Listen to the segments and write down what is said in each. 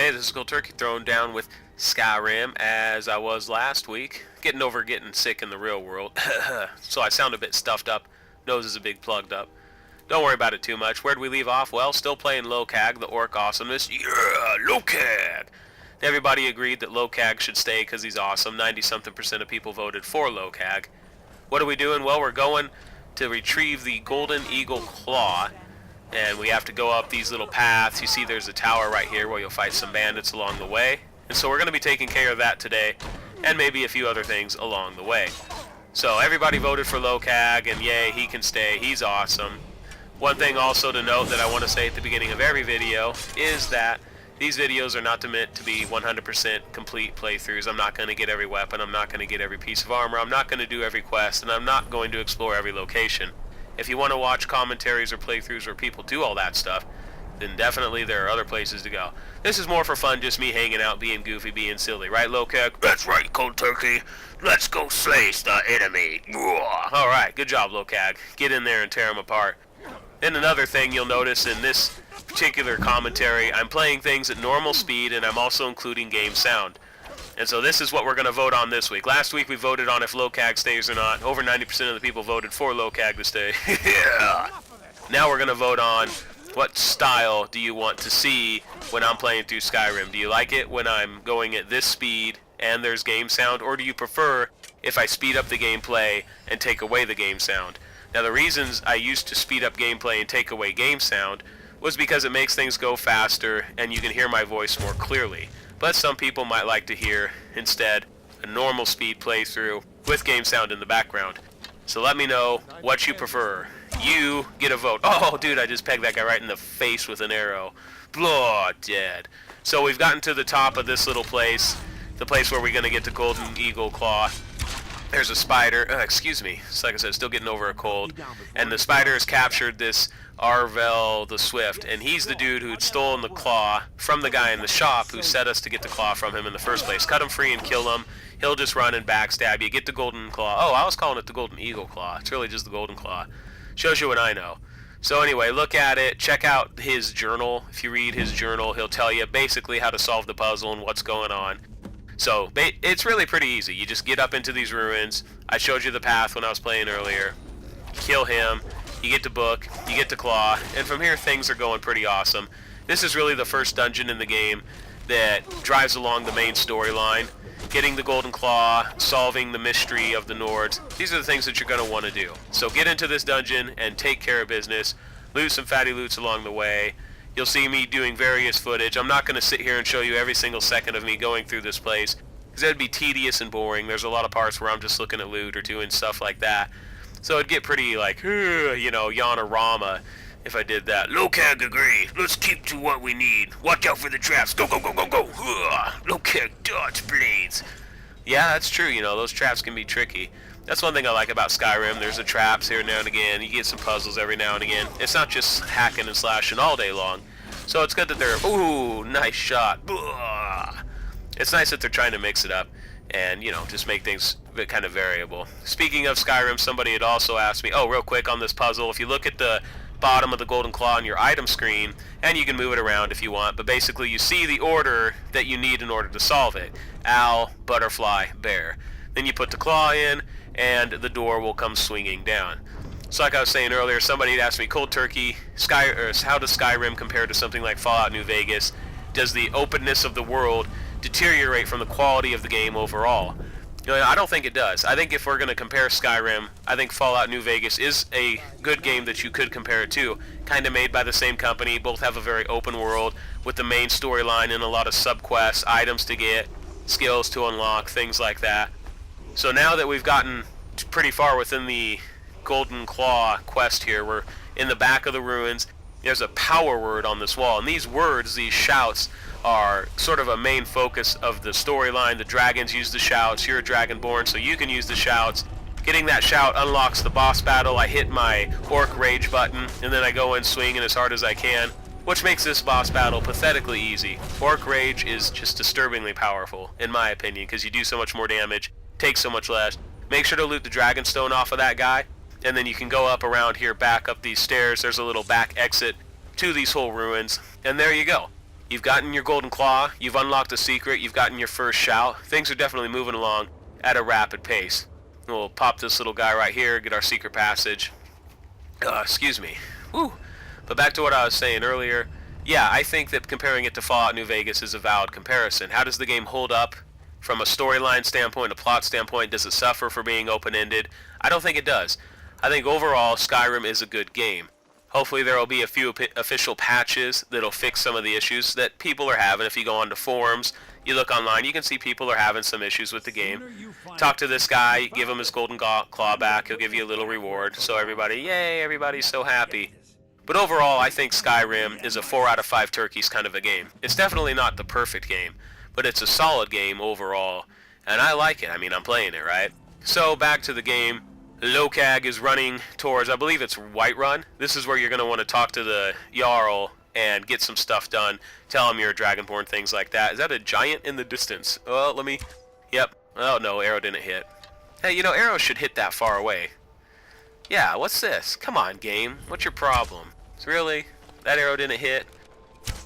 Hey, this is Gold Turkey throwing down with Skyrim as I was last week. Getting over getting sick in the real world. So I sound a bit stuffed up. Nose is a big plugged up. Don't worry about it too much. Where'd we leave off? Well, still playing Lo-Kag, the orc awesomeness. Yeah, Lo-Kag! Everybody agreed that Lo-Kag should stay because he's awesome. 90-something% of people voted for Lo-Kag. What are we doing? Well, we're going to retrieve the Golden Eagle Claw. And we have to go up these little paths. You see there's a tower right here where you'll fight some bandits along the way. And so we're going to be taking care of that today, and maybe a few other things along the way. So everybody voted for Lo-Kag, and yay, he can stay. He's awesome. One thing also to note that I want to say at the beginning of every video is that these videos are not meant to be 100% complete playthroughs. I'm not going to get every weapon. I'm not going to get every piece of armor. I'm not going to do every quest, and I'm not going to explore every location. If you want to watch commentaries or playthroughs where people do all that stuff, then definitely there are other places to go. This is more for fun, just me hanging out, being goofy, being silly. Right, Lo-Kag? That's right, Cold Turkey. Let's go slice the enemy. Alright, good job, Lo-Kag. Get in there and tear them apart. And another thing you'll notice in this particular commentary, I'm playing things at normal speed, and I'm also including game sound. And so this is what we're going to vote on this week. Last week we voted on if Lo-Kag stays or not. Over 90% of the people voted for Lo-Kag to stay. Yeah. Now we're going to vote on what style do you want to see when I'm playing through Skyrim. Do you like it when I'm going at this speed and there's game sound, or do you prefer if I speed up the gameplay and take away the game sound? Now the reasons I used to speed up gameplay and take away game sound was because it makes things go faster and you can hear my voice more clearly. But some people might like to hear, instead, a normal speed playthrough with game sound in the background. So let me know what you prefer. You get a vote. Oh, dude, I just pegged that guy right in the face with an arrow. Blah, dead. So we've gotten to the top of this little place, the place where we're going to get the Golden Eagle Claw. There's a spider. Excuse me. It's like I said, still getting over a cold. And the spider has captured this Arvel the Swift, and he's the dude who'd stolen the claw from the guy in the shop who set us to get the claw from him in the first place. Cut him free and kill him. He'll just run and backstab you. Get the Golden Claw. Oh, I was calling it the Golden Eagle Claw. It's really just the Golden Claw. Shows you what I know. So anyway, look at it. Check out his journal. If you read his journal, he'll tell you basically how to solve the puzzle and what's going on. So it's really pretty easy. You just get up into these ruins. I showed you the path when I was playing earlier. Kill him. You get the book. You get the claw. And from here, things are going pretty awesome. This is really the first dungeon in the game that drives along the main storyline. Getting the Golden Claw, solving the mystery of the Nords. These are the things that you're going to want to do. So get into this dungeon and take care of business. Loot some fatty loots along the way. You'll see me doing various footage. I'm not going to sit here and show you every single second of me going through this place, because that'd be tedious and boring. There's a lot of parts where I'm just looking at loot or doing stuff like that. So it'd get pretty like, you know, Yanorama if I did that. Lo-Kag agree. Let's keep to what we need. Watch out for the traps. Go, go, go, go, go. Lo-Kag dodge blades. Yeah, that's true. You know, those traps can be tricky. That's one thing I like about Skyrim. There's the traps here now and again. You get some puzzles every now and again. It's not just hacking and slashing all day long. So it's good that they're... Ooh, nice shot. Blah. It's nice that they're trying to mix it up and, you know, just make things kind of variable. Speaking of Skyrim, somebody had also asked me, oh, real quick on this puzzle, if you look at the bottom of the Golden Claw on your item screen, and you can move it around if you want, but basically you see the order that you need in order to solve it. Owl, butterfly, bear. Then you put the claw in, and the door will come swinging down. So like I was saying earlier, somebody had asked me, Cold Turkey, how does Skyrim compare to something like Fallout New Vegas? Does the openness of the world deteriorate from the quality of the game overall? You know, I don't think it does. I think if we're going to compare Skyrim, I think Fallout New Vegas is a good game that you could compare it to. Kind of made by the same company. Both have a very open world with the main storyline and a lot of subquests, items to get, skills to unlock, things like that. So now that we've gotten pretty far within the Golden Claw quest here, we're in the back of the ruins. There's a power word on this wall, and these words, these shouts, are sort of a main focus of the storyline. The dragons use the shouts. You're a dragonborn, so you can use the shouts. Getting that shout unlocks the boss battle. I hit my Orc Rage button, and then I go in swinging as hard as I can, which makes this boss battle pathetically easy. Orc Rage is just disturbingly powerful, in my opinion, because you do so much more damage, take so much less. Make sure to loot the Dragonstone off of that guy, and then you can go up around here, back up these stairs. There's a little back exit to these whole ruins, and there you go. You've gotten your golden claw, you've unlocked a secret, you've gotten your first shout. Things are definitely moving along at a rapid pace. We'll pop this little guy right here, get our secret passage. Excuse me. Whew. But back to what I was saying earlier. Yeah, I think that comparing it to Fallout New Vegas is a valid comparison. How does the game hold up from a storyline standpoint, a plot standpoint? Does it suffer for being open-ended? I don't think it does. I think overall Skyrim is a good game. Hopefully there will be a few official patches that'll fix some of the issues that people are having. If you go onto forums, you look online, you can see people are having some issues with the game. Talk to this guy, give him his golden claw back, he'll give you a little reward. So everybody, yay, everybody's so happy. But overall, I think Skyrim is a 4 out of 5 turkeys kind of a game. It's definitely not the perfect game, but it's a solid game overall, and I like it. I mean, I'm playing it, right? So back to the game. Lo-Kag is running towards, I believe it's Whiterun. This is where you're going to want to talk to the Jarl and get some stuff done. Tell him you're a Dragonborn, things like that. Is that a giant in the distance? Oh, let me... Yep. Oh, no, arrow didn't hit. Hey, you know, arrows should hit that far away. Yeah, what's this? Come on, game. What's your problem? Really? That arrow didn't hit?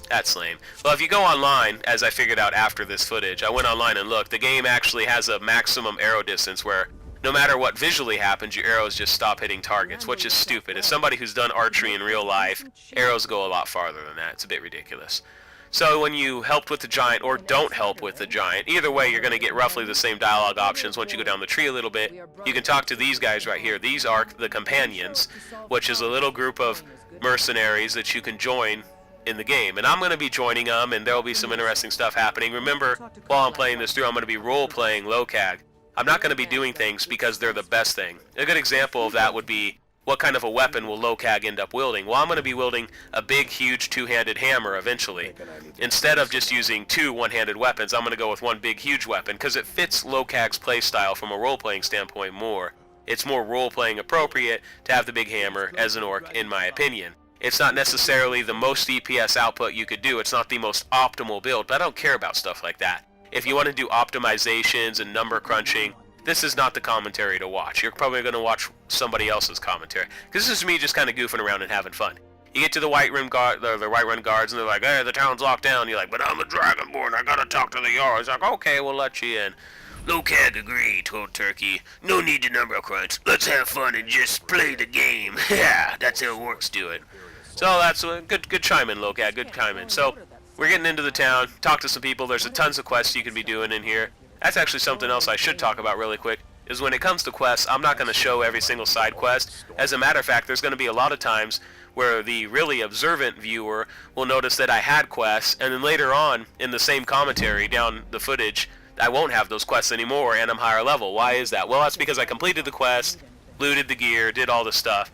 That's lame. Well, if you go online, as I figured out after this footage, I went online and looked, the game actually has a maximum arrow distance where no matter what visually happens, your arrows just stop hitting targets, which is stupid. As somebody who's done archery in real life, arrows go a lot farther than that. It's a bit ridiculous. So when you helped with the giant or don't help with the giant, either way you're going to get roughly the same dialogue options once you go down the tree a little bit. You can talk to these guys right here. These are the companions, which is a little group of mercenaries that you can join in the game. And I'm going to be joining them, and there will be some interesting stuff happening. Remember, while I'm playing this through, I'm going to be role-playing Lo-Kag. I'm not going to be doing things because they're the best thing. A good example of that would be, what kind of a weapon will Lo-Kag end up wielding? Well, I'm going to be wielding a big, huge two-handed hammer eventually. Instead of just using 2 one-handed weapons, I'm going to go with 1 big, huge weapon because it fits Lo-Kag's playstyle from a role-playing standpoint more. It's more role-playing appropriate to have the big hammer as an orc, in my opinion. It's not necessarily the most DPS output you could do. It's not the most optimal build, but I don't care about stuff like that. If you want to do optimizations and number crunching, this is not the commentary to watch. You're probably going to watch somebody else's commentary. Because this is me just kind of goofing around and having fun. You get to the Whiterun guards, and they're like, hey, the town's locked down. You're like, but I'm a Dragonborn. I got to talk to the Jarl. He's like, okay, we'll let you in. Lo-Kag agreed, told Turkey. No need to number crunch. Let's have fun and just play the game. Yeah, that's how orcs do it. So that's a good chime in, Lo-Kag. Good chime in. So we're getting into the town. Talk to some people. There's a tons of quests you can be doing in here. That's actually something else I should talk about really quick, is when it comes to quests, I'm not going to show every single side quest. As a matter of fact, there's going to be a lot of times where the really observant viewer will notice that I had quests, and then later on in the same commentary down the footage, I won't have those quests anymore, and I'm higher level. Why is that? Well, that's because I completed the quest, looted the gear, did all the stuff,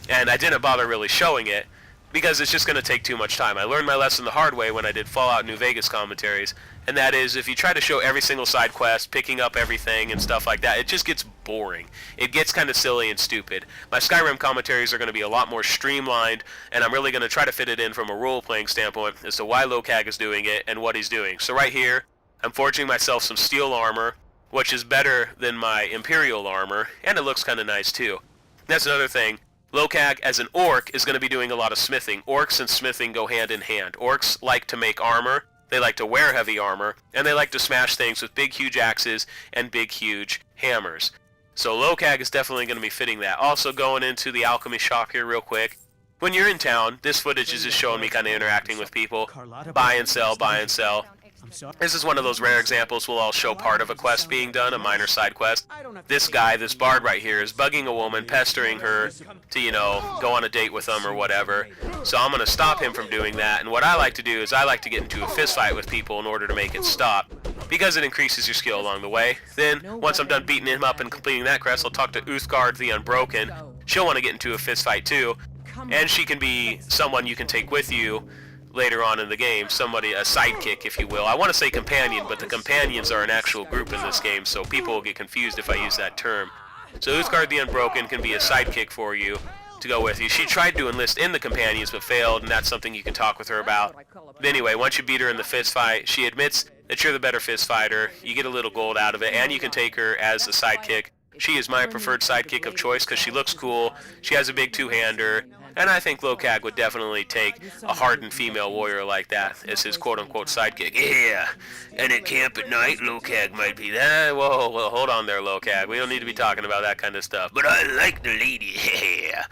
and I didn't bother really showing it, because it's just going to take too much time. I learned my lesson the hard way when I did Fallout New Vegas commentaries, and that is, if you try to show every single side quest, picking up everything and stuff like that, it just gets boring. It gets kind of silly and stupid. My Skyrim commentaries are going to be a lot more streamlined, and I'm really going to try to fit it in from a role-playing standpoint as to why Lo-Kag is doing it and what he's doing. So right here, I'm forging myself some steel armor, which is better than my Imperial armor, and it looks kind of nice too. That's another thing. Lo-Kag, as an orc, is going to be doing a lot of smithing. Orcs and smithing go hand in hand. Orcs like to make armor, they like to wear heavy armor, and they like to smash things with big, huge axes and big, huge hammers. So Lo-Kag is definitely going to be fitting that. Also, going into the alchemy shop here real quick. When you're in town, this footage is just showing me kind of interacting with people. Buy and sell, buy and sell. This is one of those rare examples where I'll show part of a quest being done, a minor side quest. This guy, this bard right here, is bugging a woman, pestering her to, you know, go on a date with him or whatever. So I'm going to stop him from doing that. And what I like to do is I like to get into a fist fight with people in order to make it stop, because it increases your skill along the way. Then, once I'm done beating him up and completing that quest, I'll talk to Lo-Kag the Unbroken. She'll want to get into a fist fight too, and she can be someone you can take with you later on in the game, somebody, a sidekick, if you will. I want to say companion, but the companions are an actual group in this game, so people will get confused if I use that term. So Lo-Kag the Unbroken can be a sidekick for you to go with you. She tried to enlist in the companions, but failed, and that's something you can talk with her about. But anyway, once you beat her in the fist fight, she admits that you're the better fist fighter. You get a little gold out of it, and you can take her as a sidekick She is my preferred sidekick of choice because she looks cool, she has a big two-hander, and I think Lo-Kag would definitely take a hardened female warrior like that as his quote-unquote sidekick. Yeah, and at camp at night, Lo-Kag might be that. Whoa, hold on there, Lo-Kag. We don't need to be talking about that kind of stuff. But I like the lady, yeah.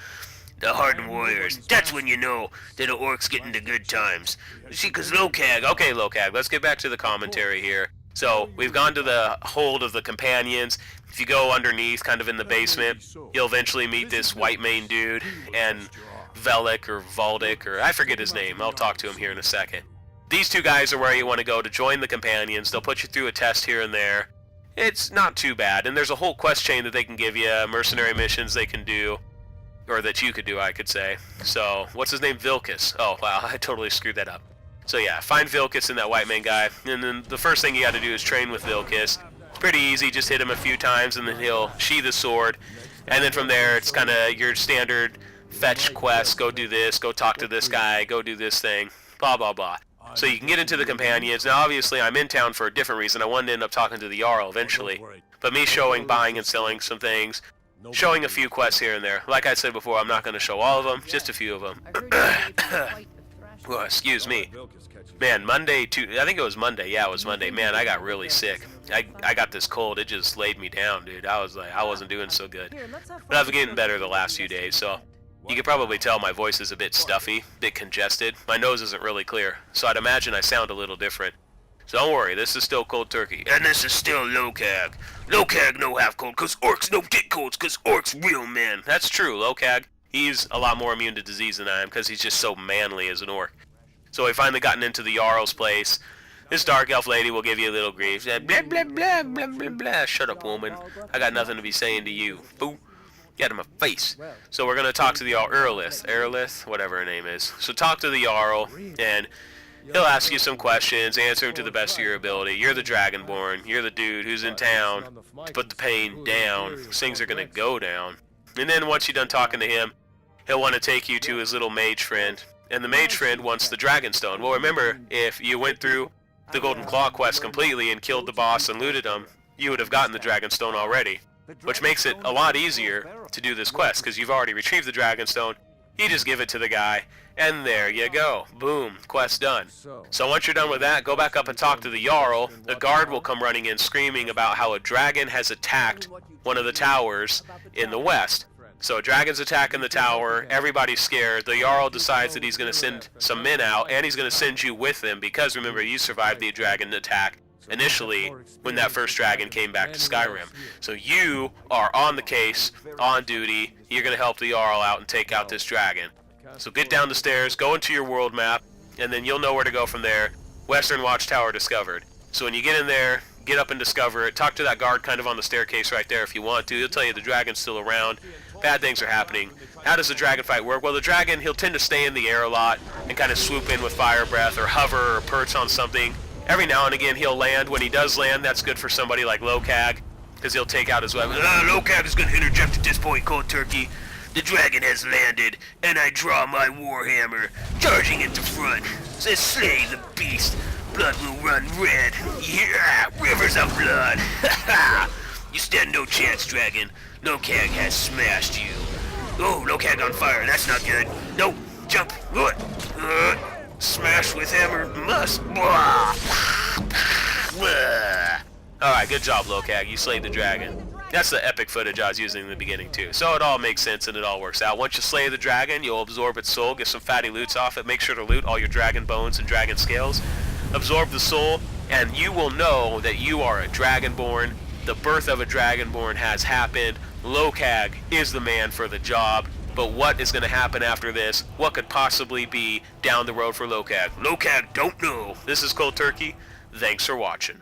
The hardened warriors. That's when you know that an orc's getting the good times. See, 'cause Lo-Kag... Okay, Lo-Kag, let's get back to the commentary here. So, we've gone to the hold of the companions. If you go underneath, kind of in the basement, you'll eventually meet this white mane dude, and Velik or Valdik, or I forget his name. I'll talk to him here in a second. These two guys are where you want to go to join the companions. They'll put you through a test here and there. It's not too bad, and there's a whole quest chain that they can give you, mercenary missions they can do, or that you could do, I could say. So, what's his name? Vilkas. Oh, wow, I totally screwed that up. So yeah, find Vilkas and that white man guy, and then the first thing you got to do is train with Vilkas. It's pretty easy, just hit him a few times, and then he'll sheath his sword, and then from there, it's kind of your standard fetch quest, go do this, go talk to this guy, go do this thing, blah, blah, blah. So you can get into the companions. Now, obviously, I'm in town for a different reason. I wanted to end up talking to the Jarl eventually, but me showing, buying, and selling some things, showing a few quests here and there. Like I said before, I'm not going to show all of them, just a few of them. Well, excuse me. Man, Monday, I think it was Monday. Yeah, it was Monday. Man, I got really sick. I got this cold. It just laid me down, dude. I wasn't doing so good. But I've been getting better the last few days, so you can probably tell my voice is a bit stuffy, a bit congested. My nose isn't really clear, so I'd imagine I sound a little different. So don't worry, this is still cold turkey. And this is still Lo-Kag. Lo-Kag no half cold, 'cause orcs no get colds, 'cause orcs real men. That's true, Lo-Kag. He's a lot more immune to disease than I am because he's just so manly as an orc. So we finally gotten into the Jarl's place. This dark elf lady will give you a little grief. Blah, blah, blah, blah, blah, blah. Shut up, woman. I got nothing to be saying to you. Boo. Get in my face. So we're going to talk to the Jarl, Erlith, whatever her name is. So talk to the Jarl, and he'll ask you some questions, answer them to the best of your ability. You're the Dragonborn. You're the dude who's in town to put the pain down. Things are going to go down. And then once you're done talking to him, he'll want to take you to his little mage friend. And the mage friend wants the Dragonstone. Well, remember, if you went through the Golden Claw quest completely and killed the boss and looted him, you would have gotten the Dragonstone already. Which makes it a lot easier to do this quest, because you've already retrieved the Dragonstone. You just give it to the guy, and there you go. Boom, quest done. So once you're done with that, go back up and talk to the Jarl. The guard will come running in screaming about how a dragon has attacked one of the towers in the west. So a dragon's attacking the tower, everybody's scared, the Jarl decides that he's going to send some men out, and he's going to send you with them, because remember, you survived the dragon attack initially when that first dragon came back to Skyrim. So you are on the case, on duty, you're going to help the Jarl out and take out this dragon. So get down the stairs, go into your world map, and then you'll know where to go from there. Western Watchtower discovered. So when you get in there, get up and discover it. Talk to that guard kind of on the staircase right there if you want to. He'll tell you the dragon's still around. Bad things are happening. How does the dragon fight work? Well, the dragon, he'll tend to stay in the air a lot and kind of swoop in with fire breath or hover or perch on something. Every now and again, he'll land. When he does land, that's good for somebody like Lo-Kag, because he'll take out his weapon. Lo-Kag is going to interject at this point, cold turkey. The dragon has landed, and I draw my warhammer, charging into front. Says slay the beast. Blood will run red. Yeah, rivers of blood. Ha ha! You stand no chance, dragon. Lo-Kag has smashed you. Oh, Lo-Kag on fire. That's not good. No, jump. Smash with hammer must. Alright, good job, Lo-Kag. You slayed the dragon. That's the epic footage I was using in the beginning, too. So it all makes sense and it all works out. Once you slay the dragon, you'll absorb its soul, get some fatty loots off it. Make sure to loot all your dragon bones and dragon scales. Absorb the soul, and you will know that you are a Dragonborn. The birth of a Dragonborn has happened. Lo-Kag is the man for the job. But what is going to happen after this? What could possibly be down the road for Lo-Kag? Lo-Kag don't know. This is Cold Turkey. Thanks for watching.